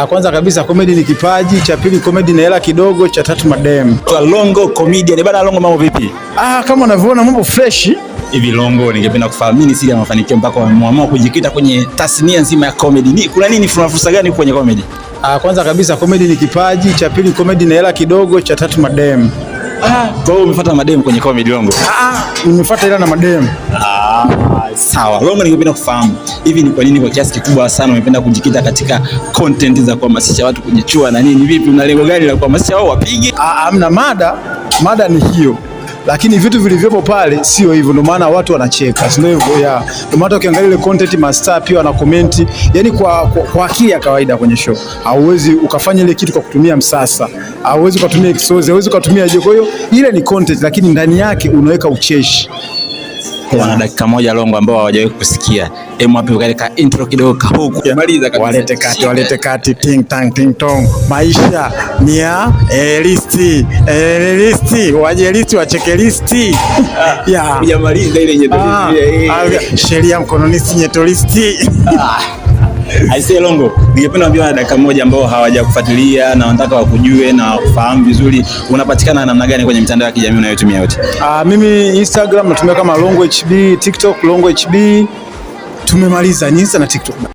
Kwanza kabisa comedy ni kipaji, cha pili comedy na hela kidogo, cha tatu madem. Kwa Longo comedian bana. Longo, mambo vipi? Kama unavyoona mambo fresh. Hivi Longo, ningependa kufahamu nini siri ya mafanikio mpaka wameamua kujikita kwenye tasnia nzima ya comedy? Kuna nini, fursa gani kwenye comedy? Kwanza kabisa comedy ni kipaji, cha pili comedy na hela kidogo, cha tatu madem. Kwa hiyo umefuata madem kwenye comedy Longo? Nimefuata hela na madem. Sawa. Longo, ningependa kufahamu hivi ni kwa nini kwa kiasi kikubwa sana umependa kujikita katika content za kuhamasisha watu kujichua na nini? Vipi, una lengo gani la kuhamasisha wao wapige? Hamna, mada ni hiyo, lakini vitu vilivyopo pale sio hivyo, ndio maana watu wanacheka, sio hivyo ya. Ndio maana ukiangalia ile content master pia wana comment, yani kwa akili ya kawaida kwenye show. Hauwezi ukafanya ile kitu kwa kutumia msasa, hauwezi kutumia exposure, hauwezi kutumia je. Kwa hiyo ile ni content, lakini ndani yake unaweka ucheshi. Wana dakika moja Longo ambao hawajawahi kusikia. Wapi ukaleka intro kidogo huko. Maliza kabisa. Walete kati ting tang ting tong. Maisha ni ya listi. Waje listi wacheke listi. Hujamaliza ile nyeto listi. Sheria mkononi si nyeto listi. Aisee Longo, ningependa kuambia dakika moja ambao hawajakufuatilia na wanataka wakujue na kufahamu vizuri, unapatikana namna gani kwenye mitandao ya kijamii unayotumia yote? Mimi Instagram natumia kama Longo HB, TikTok Longo HB. Tumemaliza Insta na TikTok.